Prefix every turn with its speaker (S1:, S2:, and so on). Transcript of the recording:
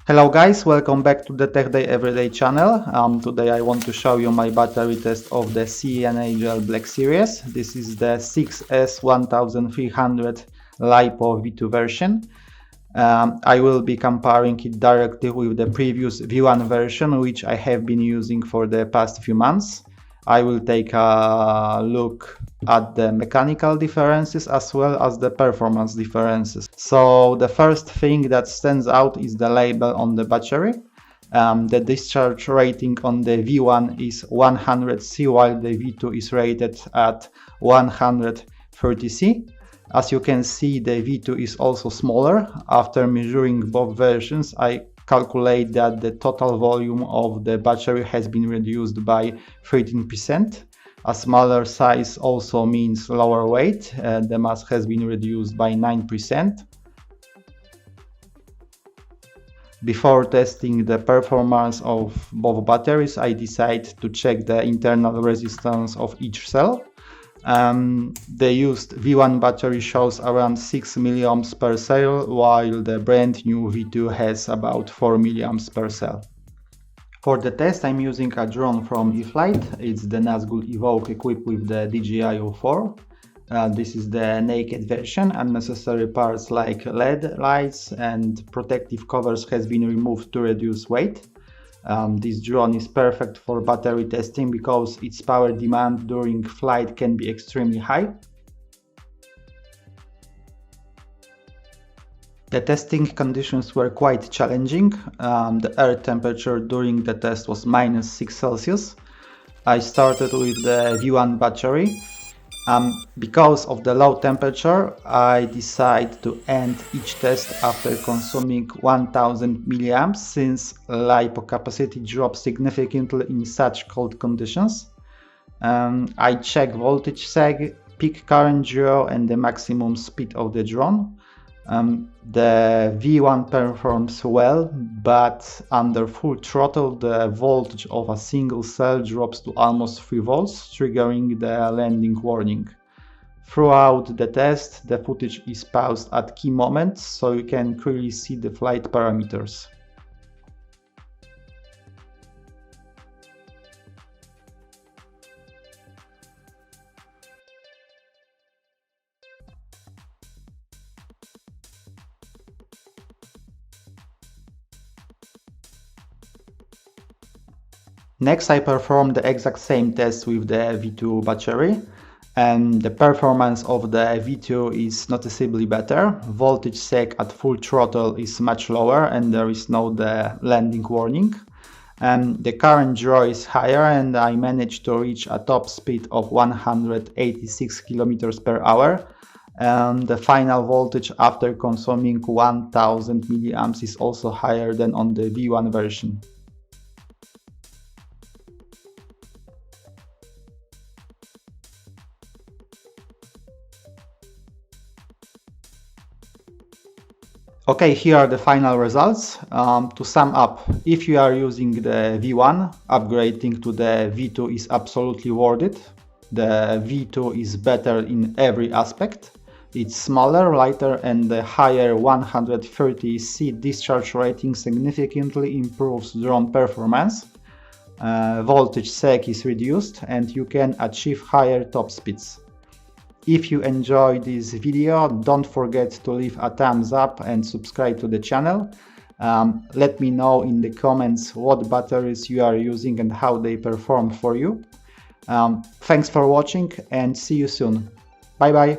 S1: Hello guys, welcome back to the TechDayEveryday channel. Today I want to show you my battery test of the CNHL Black Series. This is the 6S1300 LiPo V2 version. I will be comparing it directly with the previous V1 version, which I have been using for the past few months. I will take a look at the mechanical differences as well as the performance differences. So the first thing that stands out is the label on the battery. The discharge rating on the V1 is 100C while the V2 is rated at 130C. As you can see, the V2 is also smaller. After measuring both versions, I calculate that the total volume of the battery has been reduced by 13%. A smaller size also means lower weight. The mass has been reduced by 9%. Before testing the performance of both batteries, I decided to check the internal resistance of each cell. The used V1 battery shows around 6 mA per cell, while the brand new V2 has about 4 mA per cell. For the test, I'm using a drone from iFlight. It's the Nazgul Evoque equipped with the DJI O4. This is the naked version. Unnecessary parts like LED lights and protective covers has been removed to reduce weight. This drone is perfect for battery testing because its power demand during flight can be extremely high. The testing conditions were quite challenging. The air temperature during the test was -6°C. I started with the V1 battery. Because of the low temperature, I decided to end each test after consuming 1000 mA since LiPo capacity drops significantly in such cold conditions. I checked voltage seg, peak current draw and the maximum speed of the drone. The V1 performs well, but under full throttle the voltage of a single cell drops to almost 3 volts, triggering the landing warning. Throughout the test, the footage is paused at key moments so you can clearly see the flight parameters. Next, I performed the exact same test with the V2 battery, and the performance of the V2 is noticeably better. Voltage seg at full throttle is much lower and there is no landing warning. The current draw is higher and I managed to reach a top speed of 186 km per hour. The final voltage after consuming 1000 mA is also higher than on the V1 version. Okay, here are the final results. To sum up, if you are using the V1, upgrading to the V2 is absolutely worth it. The V2 is better in every aspect. It's smaller, lighter, and the higher 130C discharge rating significantly improves drone performance. Voltage seg is reduced and you can achieve higher top speeds. If you enjoyed this video, don't forget to leave a thumbs up and subscribe to the channel. Let me know in the comments what batteries you are using and how they perform for you. Thanks for watching and see you soon. Bye bye.